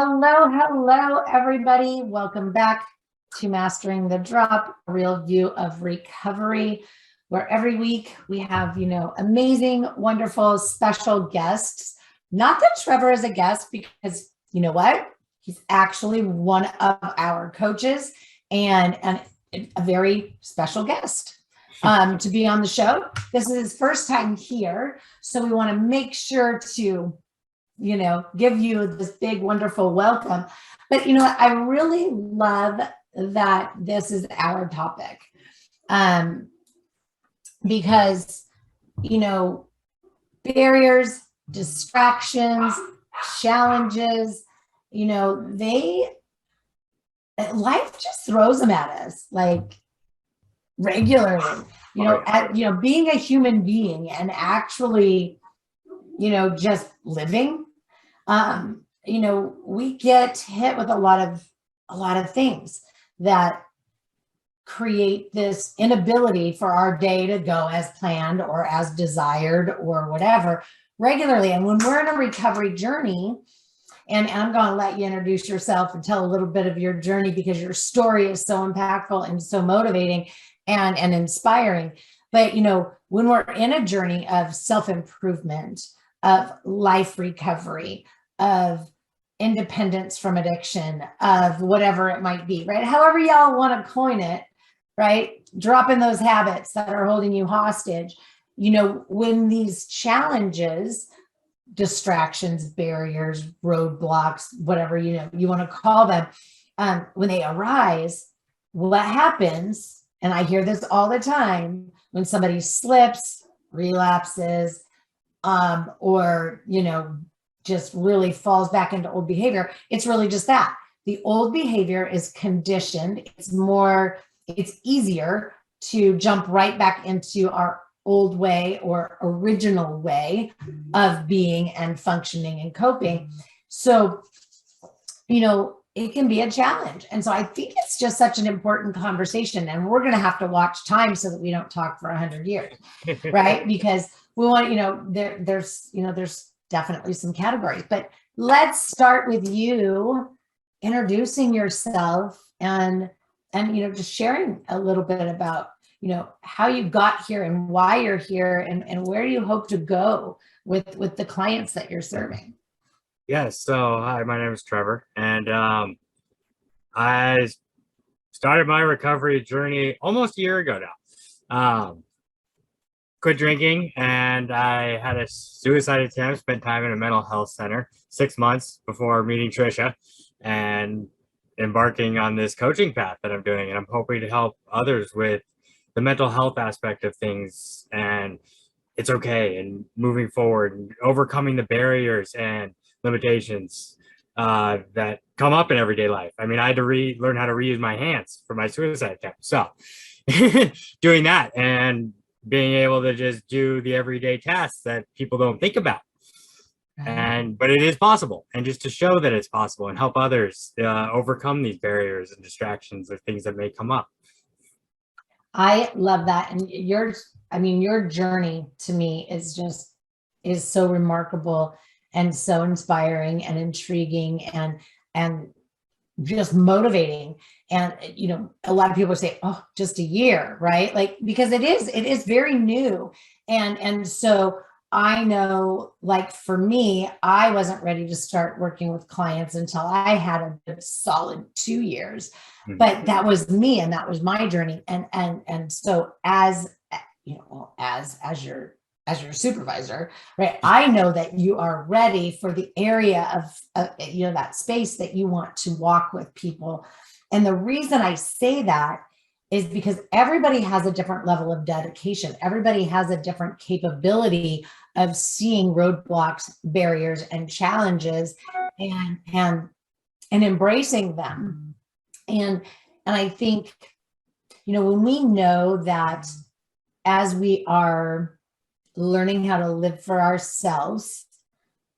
Hello, everybody. Welcome back to Mastering the Drop, a real view of recovery, where every week we have, amazing, wonderful, special guests. Not that Trevor is a guest, because you know what? He's actually one of our coaches and a very special guest to be on the show. This is his first time here, so we want to make sure to give you this big, wonderful welcome. But I really love that this is our topic, because barriers, distractions, challenges, life just throws them at us like regularly. Being a human being and actually just living, we get hit with a lot of things that create this inability for our day to go as planned or as desired or whatever regularly. And when we're in a recovery journey, and I'm going to let you introduce yourself and tell a little bit of your journey, because your story is so impactful and so motivating and inspiring. But when we're in a journey of self-improvement, of life recovery, of independence from addiction, of whatever it might be, right? However y'all want to coin it, right? Dropping those habits that are holding you hostage. When these challenges, distractions, barriers, roadblocks, whatever, you want to call them, when they arise, what happens, and I hear this all the time, when somebody slips, relapses, or just really falls back into old behavior, it's really just that. The old behavior is conditioned. It's easier to jump right back into our old way or original way of being and functioning and coping. So, it can be a challenge. And so I think it's just such an important conversation, and we're going to have to watch time so that we don't talk for 100 years, right? Because we want, there's definitely some categories, but let's start with you introducing yourself and just sharing a little bit about, how you got here and why you're here and where you hope to go with the clients that you're serving. Yes. So, hi, my name is Trevor, and I started my recovery journey almost a year ago now. Quit drinking, and I had a suicide attempt, spent time in a mental health center 6 months before meeting Tricia and embarking on this coaching path that I'm doing. And I'm hoping to help others with the mental health aspect of things, and it's okay, and moving forward and overcoming the barriers and limitations that come up in everyday life. I mean, I had to learn how to reuse my hands for my suicide attempt. So doing that and being able to just do the everyday tasks that people don't think about. But it is possible, and just to show that it's possible and help others overcome these barriers and distractions or things that may come up. I love that. And your journey to me is so remarkable and so inspiring and intriguing and just motivating. And a lot of people say, oh, just a year, right? Like, because it is very new. And so I know, like, for me, I wasn't ready to start working with clients until I had a good solid 2 years. Mm-hmm. But that was me, and that was my journey. And so as your supervisor, right, I know that you are ready for the area of that space that you want to walk with people. And the reason I say that is because everybody has a different level of dedication. Everybody has a different capability of seeing roadblocks, barriers, and challenges and embracing them. And I think, when we know that as we are learning how to live for ourselves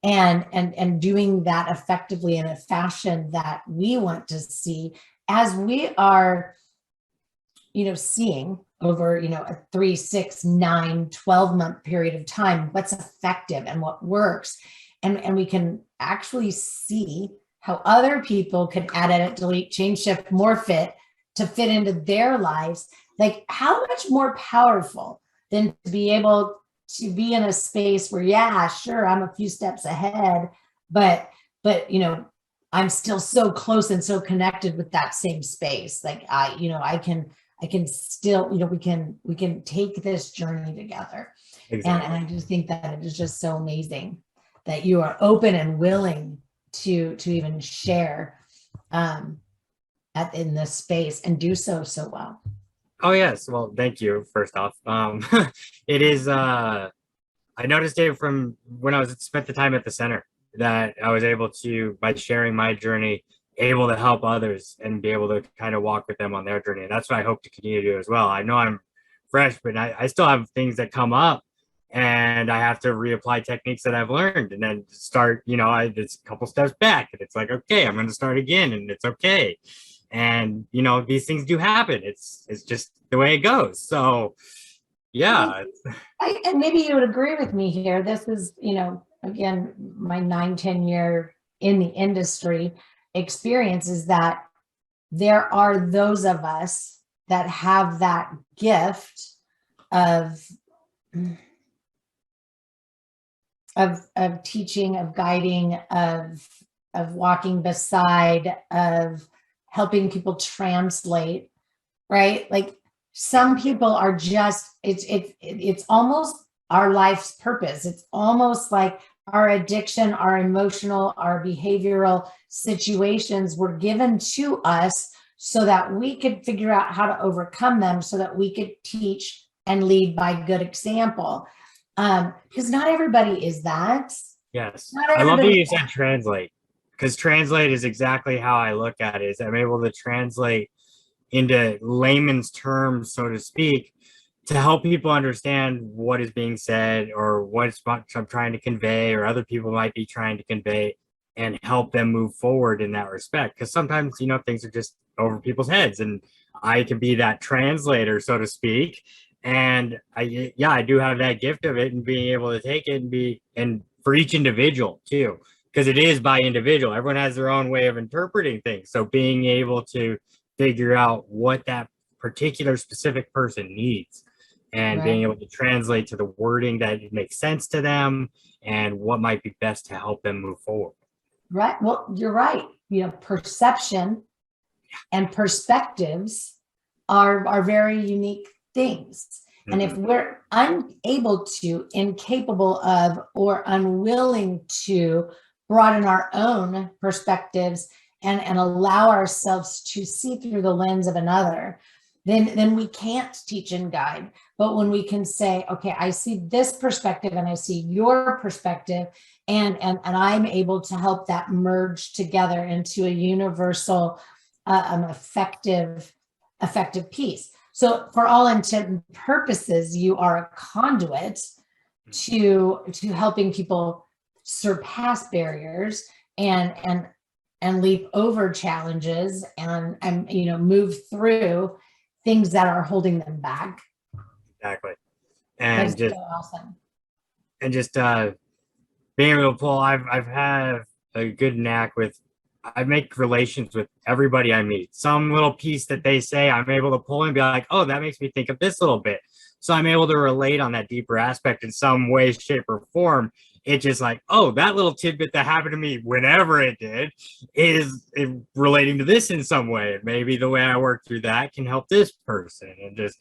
and doing that effectively in a fashion that we want to see, as we are seeing over, a 3, 6, 9, 12-month period of time, what's effective and what works. And we can actually see how other people could add, edit, delete, change, shift, morph it to fit into their lives. Like, how much more powerful than to be able to be in a space where, yeah, sure, I'm a few steps ahead, but you know, I'm still so close and so connected with that same space. Like I can still, you know, we can take this journey together. Exactly. And I just think that it is just so amazing that you are open and willing to even share in this space and do so well. Oh yes, well, thank you. First off, it is. I noticed it from when I spent the time at the center that I was able to, by sharing my journey, able to help others and be able to kind of walk with them on their journey. And that's what I hope to continue to do as well. I know I'm fresh, but I still have things that come up, and I have to reapply techniques that I've learned, and then start. You know, it's a couple steps back, and it's like, okay, I'm going to start again, and it's okay. And you know, these things do happen. It's just the way it goes. So yeah. And maybe you would agree with me here. This is, you know, again, my 9-10 year in the industry experience is that there are those of us that have that gift of teaching, of guiding, of walking beside, of helping people translate, right? Like, some people are just, it's almost our life's purpose. It's almost like our addiction, our emotional, our behavioral situations were given to us so that we could figure out how to overcome them, so that we could teach and lead by good example. Because not everybody is that. Yes. I love that you said translate, because translate is exactly how I look at it. Is I'm able to translate into layman's terms, so to speak, to help people understand what is being said or what I'm trying to convey, or other people might be trying to convey, and help them move forward in that respect. Because sometimes, you know, things are just over people's heads, and I can be that translator, so to speak. And I do have that gift of it, and being able to take it and for each individual too, because it is by individual. Everyone has their own way of interpreting things. So being able to figure out what that particular specific person needs, and Right. being able to translate to the wording that makes sense to them and what might be best to help them move forward. Right. Well, you're right. You know, perception and perspectives are very unique things. And if we're unable to, incapable of, or unwilling to broaden our own perspectives and allow ourselves to see through the lens of another, then we can't teach and guide. But when we can say, okay, I see this perspective and I see your perspective, and I'm able to help that merge together into a universal, effective piece. So for all intent and purposes, you are a conduit to helping people surpass barriers and leap over challenges and you know, move through things that are holding them back. Exactly. And That's just so awesome. And just being able to pull, I've had a good knack with, I make relations with everybody I meet. Some little piece that they say, I'm able to pull and be like, oh, that makes me think of this little bit. So I'm able to relate on that deeper aspect in some way, shape, or form. It's just like, oh, that little tidbit that happened to me whenever it did is relating to this in some way. Maybe the way I work through that can help this person. And just,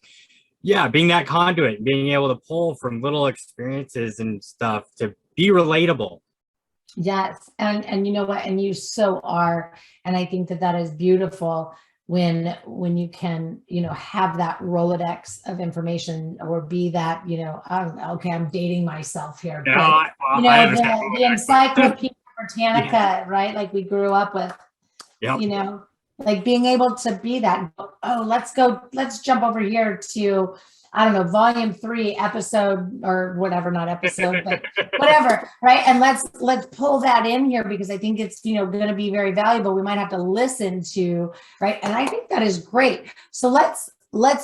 yeah, being that conduit, being able to pull from little experiences and stuff to be relatable. Yes. And you know what? And you so are. And I think that is beautiful when you can, you know, have that Rolodex of information, or be that, you know, okay, I'm dating myself here. No, but, you know, the Encyclopedia Britannica, Yeah. Right? Like we grew up with, Yep. You know, like being able to be that, oh, let's jump over here to, I don't know, volume 3, episode, or whatever, not episode, but whatever, right? And let's pull that in here, because I think it's, you know, going to be very valuable. We might have to listen to, right? And I think that is great. So let's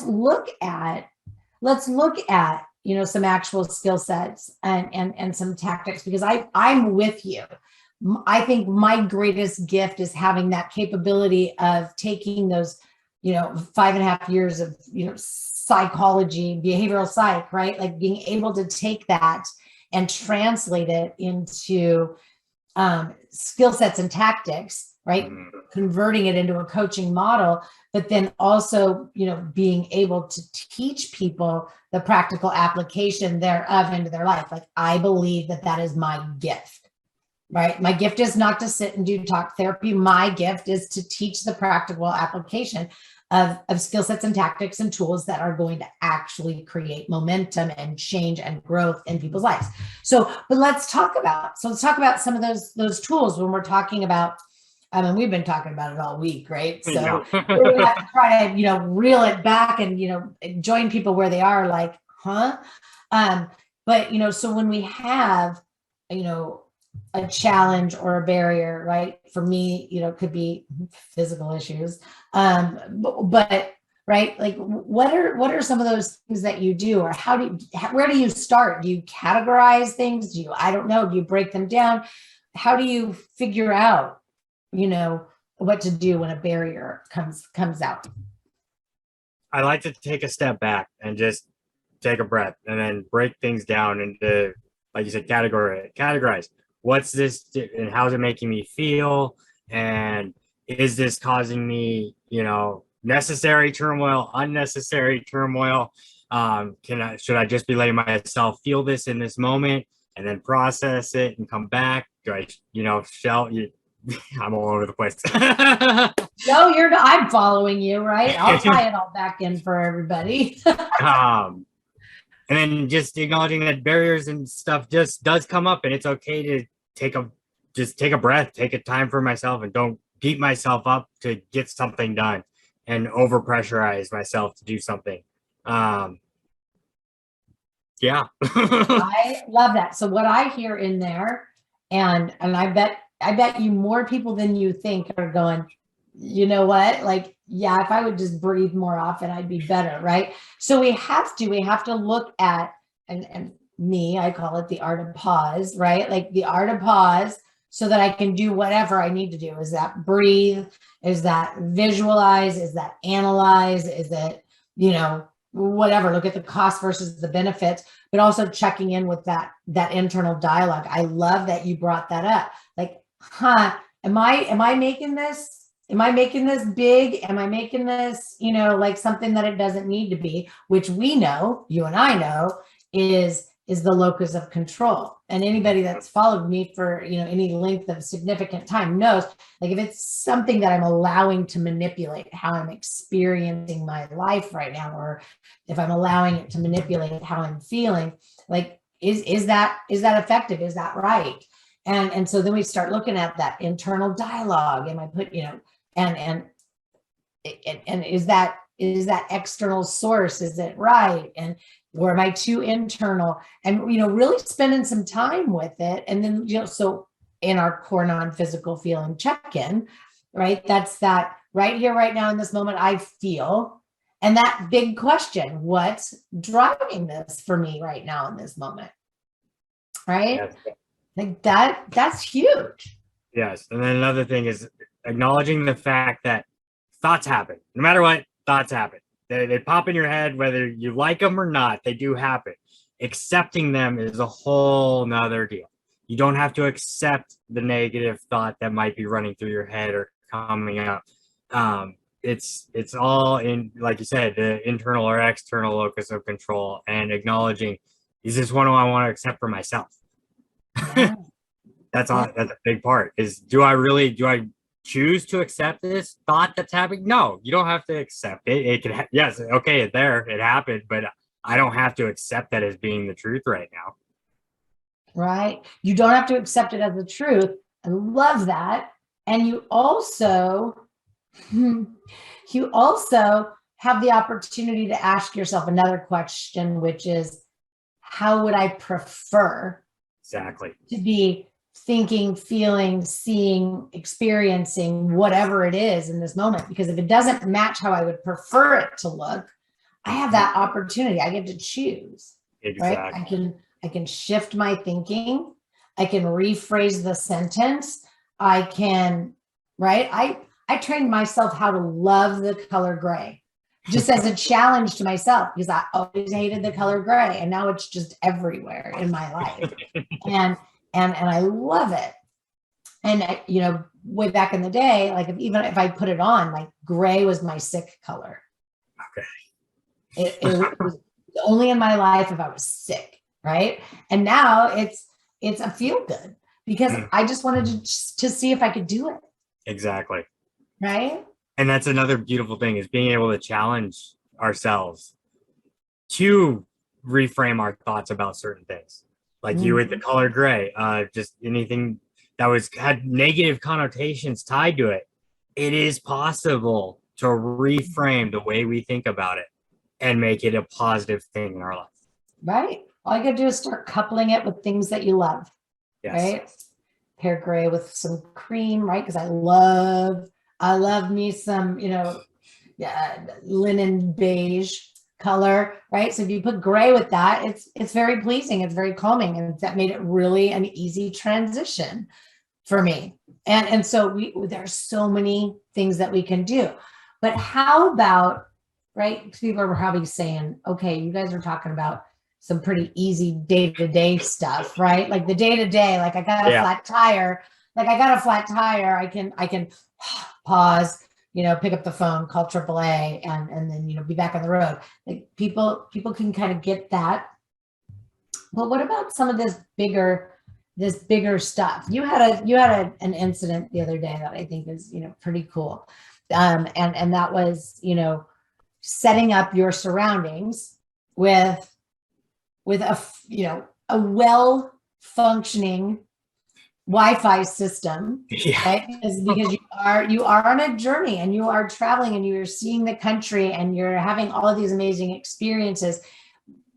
look at, you know, some actual skill sets and some tactics, because I'm with you. I think my greatest gift is having that capability of taking those, 5.5 years of, psychology, behavioral psych, right? Like being able to take that and translate it into skill sets and tactics, right? Converting it into a coaching model, but then also, being able to teach people the practical application thereof into their life. Like, I believe that that is my gift, right? My gift is not to sit and do talk therapy. My gift is to teach the practical application of skill sets and tactics and tools that are going to actually create momentum and change and growth in people's lives. So, but let's talk about some of those tools when we're talking about, I mean, we've been talking about it all week, right? So we have to try to, reel it back and, join people where they are, like, huh? But, so when we have, a challenge or a barrier, right? For me, it could be physical issues. But right, like what are some of those things that you do, or where do you start? Do you categorize things? Do you break them down? How do you figure out, what to do when a barrier comes out? I like to take a step back and just take a breath and then break things down into, like you said, categorize. What's this and how's it making me feel? And is this causing me, necessary turmoil, unnecessary turmoil? Should I just be letting myself feel this in this moment and then process it and come back? Do I, I'm all over the place. No, I'm following you, right? I'll tie it all back in for everybody. And then just acknowledging that barriers and stuff just does come up, and it's okay to take a breath, take a time for myself, and don't beat myself up to get something done and over pressurize myself to do something. Yeah. I love that. So what I hear in there, and I bet you more people than you think are going, you know what? Like, yeah, if I would just breathe more often, I'd be better, right? So we have to look at, and I call it the art of pause, right? Like the art of pause, so that I can do whatever I need to do. Is that breathe? Is that visualize? Is that analyze? Is it, whatever, look at the cost versus the benefits, but also checking in with that internal dialogue. I love that you brought that up. Like, am I making this? Am I making this big? Am I making this, like something that it doesn't need to be, which we know, you and I know, is the locus of control. And anybody that's followed me for, any length of significant time knows, like, if it's something that I'm allowing to manipulate how I'm experiencing my life right now, or if I'm allowing it to manipulate how I'm feeling, like, is that effective? Is that right? And so then we start looking at that internal dialogue. Am I and is that external source, is it right? And or am I too internal? And, really spending some time with it. And then, so in our core non-physical feeling check-in, right? That's that right here, right now in this moment, I feel. And that big question, what's driving this for me right now in this moment? Right? Yes. Like that's huge. Yes. And then another thing is acknowledging the fact that thoughts happen. No matter what, thoughts happen. They pop in your head, whether you like them or not, they do happen. Accepting them is a whole nother deal. You don't have to accept the negative thought that might be running through your head or coming up. It's all in, like you said, the internal or external locus of control, and acknowledging, is this one I want to accept for myself? Yeah. That's a big part. Is do I choose to accept this thought that's happening? No, you don't have to accept it. It can, yes, okay, it happened, but I don't have to accept that as being the truth right now. Right. You don't have to accept it as the truth. I love that. And you also have the opportunity to ask yourself another question, which is, how would I prefer exactly to be thinking, feeling, seeing, experiencing whatever it is in this moment? Because if it doesn't match how I would prefer it to look, I have that opportunity. I get to choose. Exactly. Right? I can shift my thinking. I can rephrase the sentence. I can, right? I trained myself how to love the color gray, just as a challenge to myself, because I always hated the color gray, and now it's just everywhere in my life, and I love it. And you know, way back in the day, like even if I put it on, like gray was my sick color. Okay. It was only in my life if I was sick, right? And now it's a feel good, because I just wanted to see if I could do it. Exactly. Right. And that's another beautiful thing, is being able to challenge ourselves to reframe our thoughts about certain things. Like you with the color gray, just anything that had negative connotations tied to it. It is possible to reframe the way we think about it and make it a positive thing in our life. Right. All you gotta do is start coupling it with things that you love. Yes. Right. Pair gray with some cream, right? Because I love me some, you know, linen beige color, right? So if you put gray with that, it's very pleasing. It's very calming, and that made it really an easy transition for me. And so there's so many things that we can do. But how about, right? People are probably saying, okay, you guys are talking about some pretty easy day-to-day stuff, right? Like the day-to-day, like I got a flat tire, I can pause, you know, pick up the phone, call AAA, and then, you know, be back on the road. Like people can kind of get that. But what about some of this bigger stuff? You had an incident the other day that I think is, you know, pretty cool. And that was, you know, setting up your surroundings with a, you know, a well-functioning Wi-Fi system, right? Because you are on a journey, and you are traveling, and you're seeing the country, and you're having all of these amazing experiences.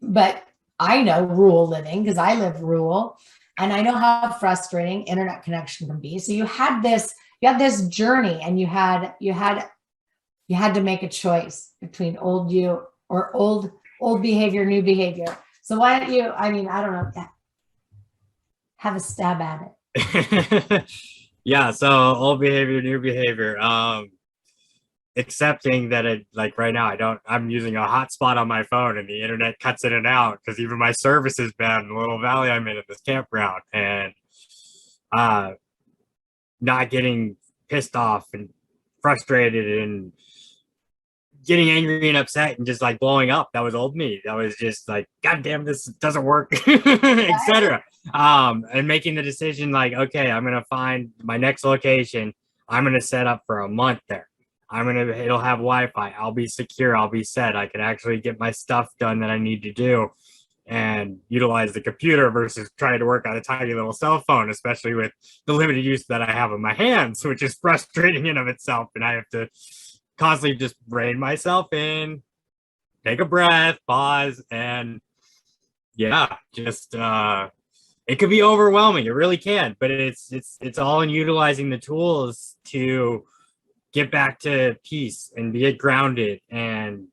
But I know rural living, because I live rural, and I know how frustrating internet connection can be. So you had this journey, and you had to make a choice between old you or old behavior, new behavior. So why don't you, I mean, I don't know, have a stab at it. Yeah, so old behavior, new behavior. Accepting that it, like right now, I'm using a hotspot on my phone, and the internet cuts in and out because even my service is bad in the little valley I'm in at this campground, and not getting pissed off and frustrated and getting angry and upset and just like blowing up. That was old me. That was just like, God damn, this doesn't work, etc. And making the decision like, okay, I'm gonna find my next location. I'm gonna set up for a month there. It'll have Wi-Fi. I'll be secure. I'll be set. I can actually get my stuff done that I need to do and utilize the computer versus trying to work on a tiny little cell phone, especially with the limited use that I have in my hands, which is frustrating in of itself. And I have to constantly just rein myself in, take a breath, pause, and just it could be overwhelming. It really can, but it's all in utilizing the tools to get back to peace and get grounded and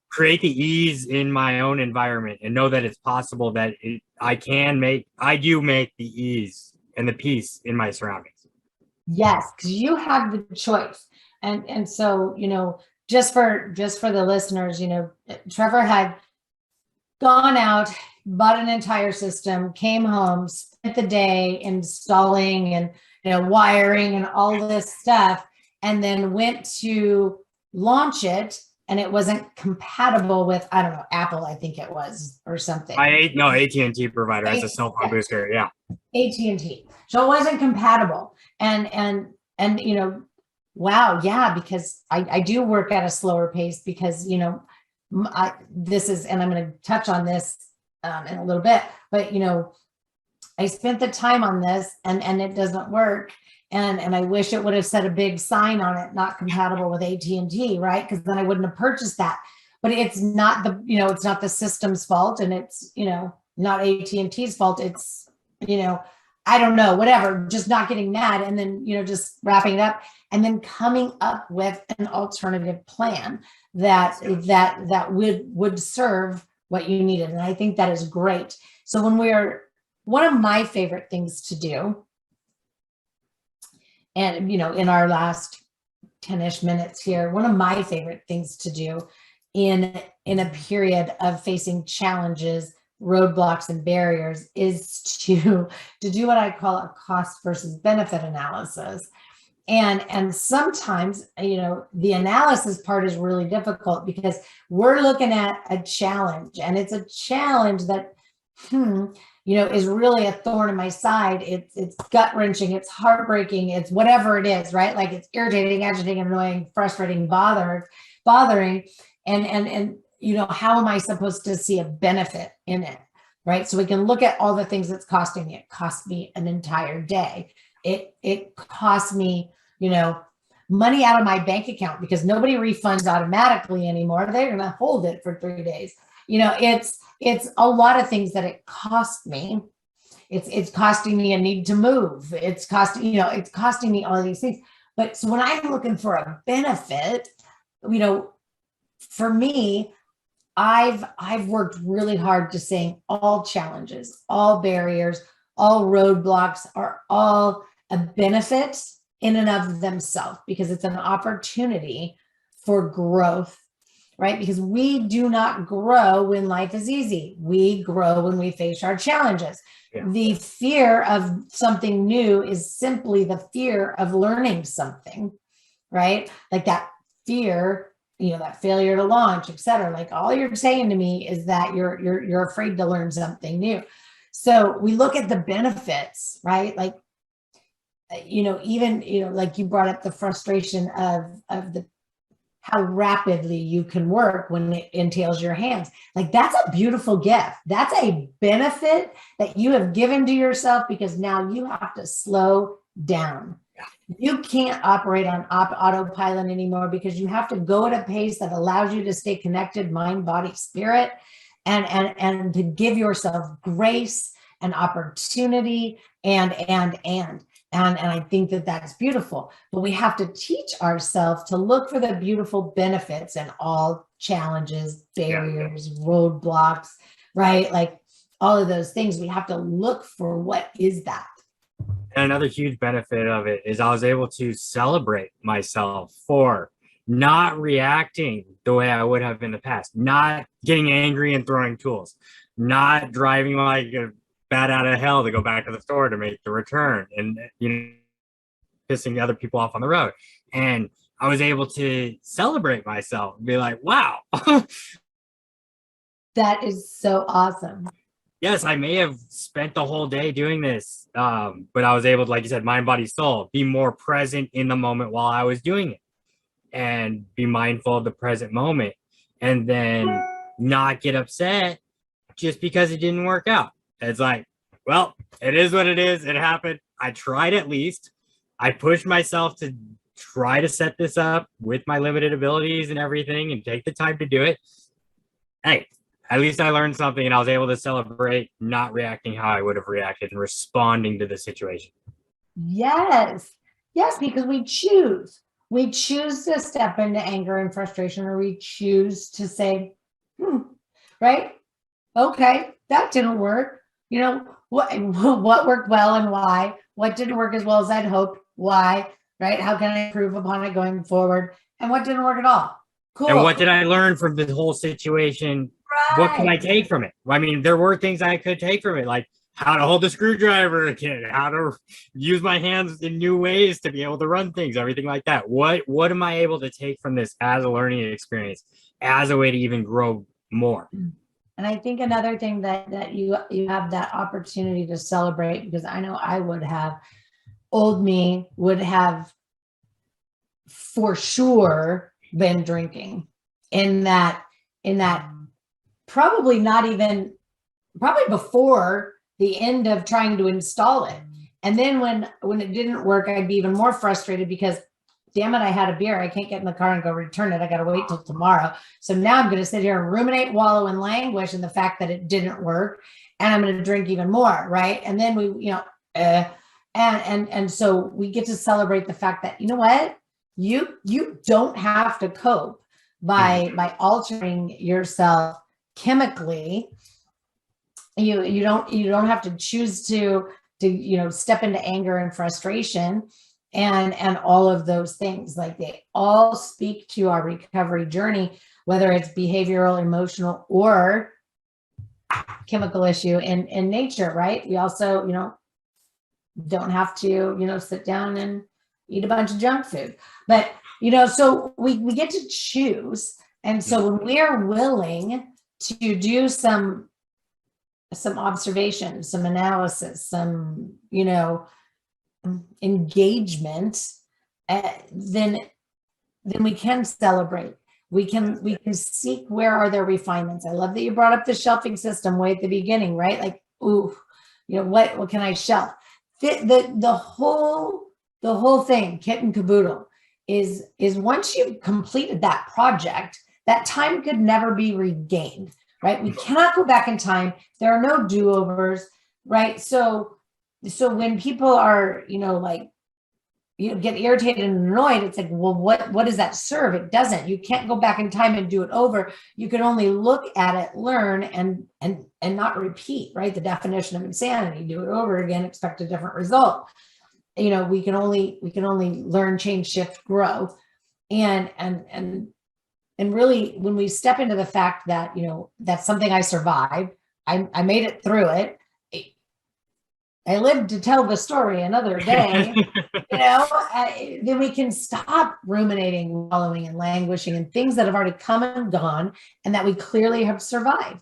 create the ease in my own environment, and know that it's possible that I do make the ease and the peace in my surroundings. Yes, because you have the choice. And so, you know, just for the listeners, you know, Trevor had gone out, bought an entire system, came home, spent the day installing and, you know, wiring and all this stuff, and then went to launch it, and it wasn't compatible with, I don't know, Apple, I think it was, or something. AT&T provider as a cell phone booster. Yeah. AT&T. So it wasn't compatible. And you know, wow, yeah, because I do work at a slower pace, because, you know, and I'm going to touch on this in a little bit, but, you know, I spent the time on this, and it doesn't work. And I wish it would have said a big sign on it, not compatible with AT&T, right? Because then I wouldn't have purchased that. But it's not it's not the system's fault, and it's, you know, not AT&T's fault. It's, you know, I don't know, whatever, just not getting mad, and then, you know, just wrapping it up, and then coming up with an alternative plan that would serve what you needed. And I think that is great. So when we're one of my favorite things to do, and, in our last 10-ish minutes here, one of my favorite things to do in a period of facing challenges, roadblocks, and barriers is to do what I call a cost versus benefit analysis. And sometimes, the analysis part is really difficult because we're looking at a challenge, and it's a challenge that, is really a thorn in my side. It's gut wrenching, it's heartbreaking, it's whatever it is, right? Like it's irritating, agitating, annoying, frustrating, bothering. And how am I supposed to see a benefit in it, right? So we can look at all the things that's costing me. It cost me an entire day. It cost me, money out of my bank account because nobody refunds automatically anymore. They're going to hold it for 3 days. It's a lot of things that it cost me. It's costing me a need to move. It's costing me all of these things. But so when I'm looking for a benefit, for me, I've worked really hard to saying all challenges, all barriers, all roadblocks are all a benefit in and of themselves, because it's an opportunity for growth, right? Because we do not grow when life is easy. We grow when we face our challenges. Yeah. The fear of something new is simply the fear of learning something, right? Like that fear, that failure to launch, et cetera. Like all you're saying to me is that you're afraid to learn something new. So we look at the benefits, right? Like, even, like you brought up the frustration of how rapidly you can work when it entails your hands. Like that's a beautiful gift. That's a benefit that you have given to yourself, because now you have to slow down. You can't operate on autopilot anymore, because you have to go at a pace that allows you to stay connected, mind, body, spirit, and to give yourself grace and opportunity and I think that that's beautiful. But we have to teach ourselves to look for the beautiful benefits in all challenges, barriers, roadblocks, right? Like all of those things. We have to look for what is that. And another huge benefit of it is I was able to celebrate myself for not reacting the way I would have in the past, not getting angry and throwing tools, not driving like a bat out of hell to go back to the store to make the return, and pissing other people off on the road. And I was able to celebrate myself and be like, wow. That is so awesome. Yes, I may have spent the whole day doing this, but I was able to, like you said, mind, body, soul, be more present in the moment while I was doing it, and be mindful of the present moment, and then not get upset just because it didn't work out. It's like, well, it is what it is. It happened. I tried at least. I pushed myself to try to set this up with my limited abilities and everything and take the time to do it. Hey, at least I learned something, and I was able to celebrate not reacting how I would have reacted and responding to the situation. Yes. Yes, because we choose. We choose to step into anger and frustration, or we choose to say, right? Okay, that didn't work. What worked well and why? What didn't work as well as I'd hoped? Why? Right? How can I improve upon it going forward? And what didn't work at all? Cool. And what did I learn from the whole situation? Right. What can I take from it? I mean, there were things I could take from it, like how to hold a screwdriver again, how to use my hands in new ways to be able to run things, everything like that. What am I able to take from this as a learning experience, as a way to even grow more? And I think another thing that you have that opportunity to celebrate, because I know I would have, old me would have for sure been drinking in that probably before the end of trying to install it. And then when it didn't work, I'd be even more frustrated because, damn it, I had a beer. I can't get in the car and go return it. I got to wait till tomorrow. So now I'm going to sit here and ruminate, wallow, and languish in the fact that it didn't work. And I'm going to drink even more. Right. And then and so we get to celebrate the fact that, you know what, you don't have to cope by altering yourself chemically You don't have to choose to step into anger and frustration and all of those things. Like, they all speak to our recovery journey, whether it's behavioral, emotional, or chemical issue in nature, right? We also, don't have to, sit down and eat a bunch of junk food. But, so we get to choose. And so when we're willing to do some observation, some analysis, some, engagement, then we can celebrate. We can seek, where are there refinements? I love that you brought up the shelving system way at the beginning, right? Like, ooh, what can I shelf? The whole thing, kit and caboodle, is once you've completed that project, that time could never be regained, right? We cannot go back in time. There are no do-overs, right? So when people are, get irritated and annoyed, it's like, well, what does that serve? It doesn't. You can't go back in time and do it over. You can only look at it, learn, and not repeat, right? The definition of insanity: do it over again, expect a different result. We can only learn, change, shift, grow. And really, when we step into the fact that, that's something I survived, I made it through it. I lived to tell the story another day, then we can stop ruminating, wallowing, and languishing in things that have already come and gone and that we clearly have survived.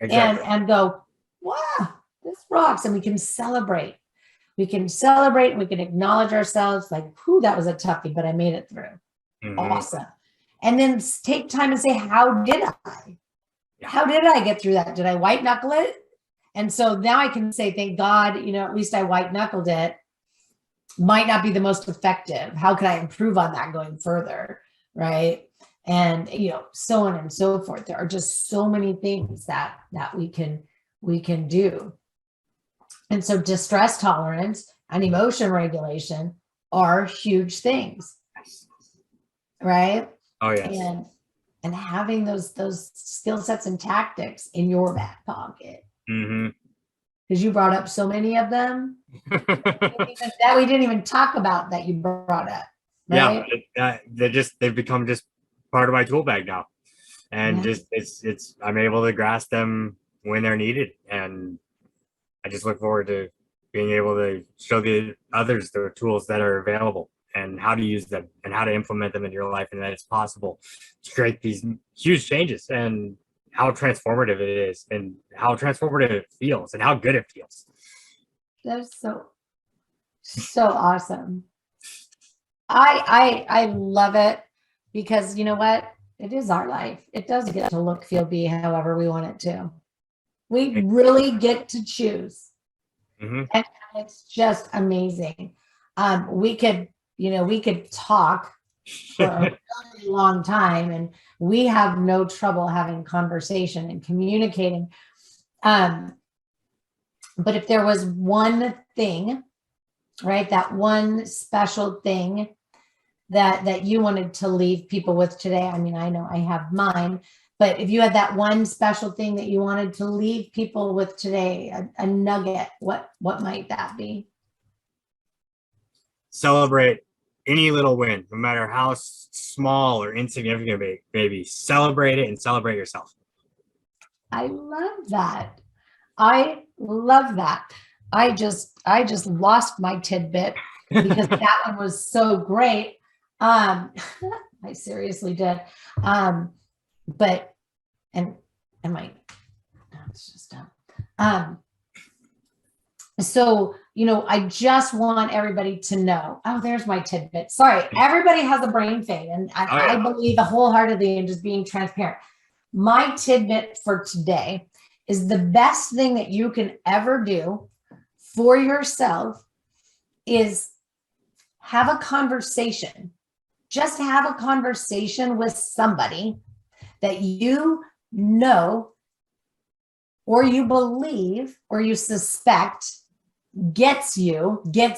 Exactly. And go, wow, this rocks. And we can celebrate. We can celebrate and we can acknowledge ourselves, like, whew, that was a toughie, but I made it through. Mm-hmm. Awesome. And then take time and say, how did I? How did I get through that? Did I white knuckle it? And so now I can say, thank God, at least I white knuckled it. Might not be the most effective. How could I improve on that going further? Right. And, so on and so forth. There are just so many things that we can do. And so distress tolerance and emotion regulation are huge things. Right. Oh, yes. And having those skill sets and tactics in your back pocket. Mm-hmm. Because you brought up so many of them that we didn't even talk about, that you brought up. Right? Yeah, they've become just part of my tool bag now, and it's I'm able to grasp them when they're needed, and I just look forward to being able to show the others the tools that are available and how to use them and how to implement them in your life, and that it's possible to create these huge changes, and how transformative it is, and how transformative it feels, and how good it feels. That's so awesome. I love it, because you know what? It is our life. It does get to look, feel, be however we want it to. We really get to choose. Mm-hmm. And it's just amazing. We could talk for a really long time, and we have no trouble having conversation and communicating. But if there was one thing, right, that one special thing that you wanted to leave people with today, I mean, I know I have mine, but if you had that one special thing that you wanted to leave people with today, a nugget, what might that be? Celebrate any little win, no matter how small or insignificant it may be. Celebrate it and celebrate yourself. I love that. I love that. I just lost my tidbit because that one was so great. I seriously did. But it's just done. So, I just want everybody to know. Oh, there's my tidbit. Sorry, everybody has a brain fade, and I believe wholeheartedly in just being transparent. My tidbit for today is the best thing that you can ever do for yourself is have a conversation. Just have a conversation with somebody that you know, or you believe, or you suspect gets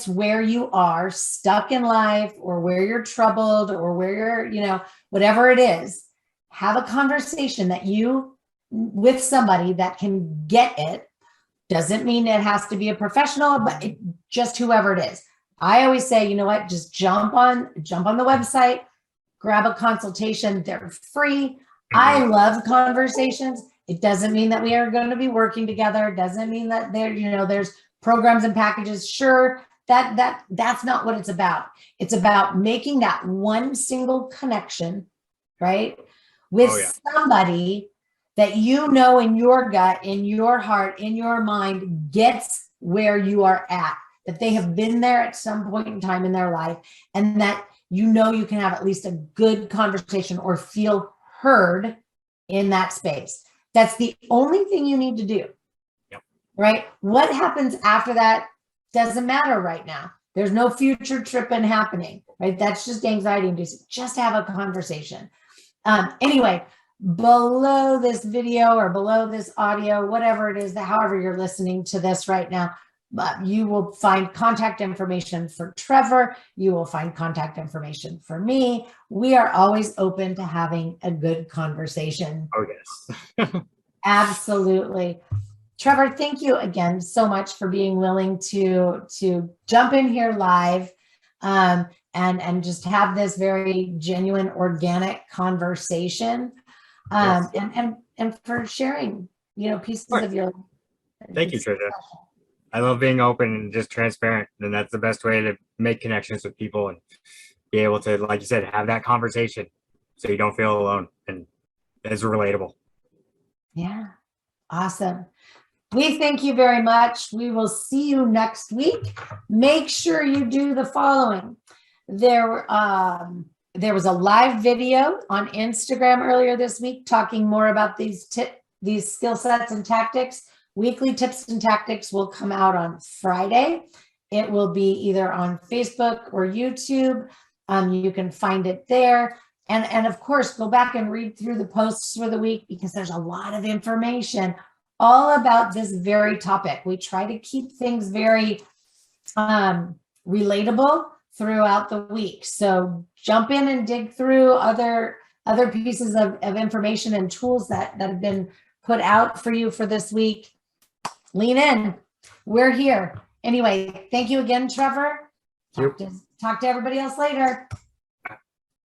where you are stuck in life, or where you're troubled, or where you're, whatever it is. Have a conversation with somebody that can get it, Doesn't mean it has to be a professional, but just whoever it is. I always say, you know what, just jump on the website, grab a consultation. They're free. I love conversations. It doesn't mean that we are going to be working together. It doesn't mean that there's programs and packages. Sure, that's not what it's about. It's about making that one single connection, right? With somebody that you know in your gut, in your heart, in your mind gets where you are at, that they have been there at some point in time in their life, and that you can have at least a good conversation or feel heard in that space. That's the only thing you need to do, right? What happens after that doesn't matter right now. There's no future tripping happening, right? That's just anxiety inducing. Just have a conversation. Anyway, below this video or below this audio, whatever it is, however you're listening to this right now, you will find contact information for Trevor. You will find contact information for me. We are always open to having a good conversation. Oh, yes. Absolutely. Trevor, thank you again so much for being willing to jump in here live and just have this very genuine, organic conversation. And for sharing, pieces of your. Thank you, Tricia. I love being open and just transparent, and that's the best way to make connections with people and be able to, like you said, have that conversation so you don't feel alone and it's relatable. Yeah, awesome. We thank you very much. We will see you next week. Make sure you do the following. There was a live video on Instagram earlier this week talking more about these skill sets and tactics. Weekly tips and tactics will come out on Friday. It will be either on Facebook or YouTube. You can find it there. And of course, go back and read through the posts for the week because there's a lot of information all about this very topic. We try to keep things very relatable throughout the week. So jump in and dig through other pieces of information and tools that have been put out for you for this week. Lean in. We're here. Anyway, thank you again, Trevor. Talk to everybody else later.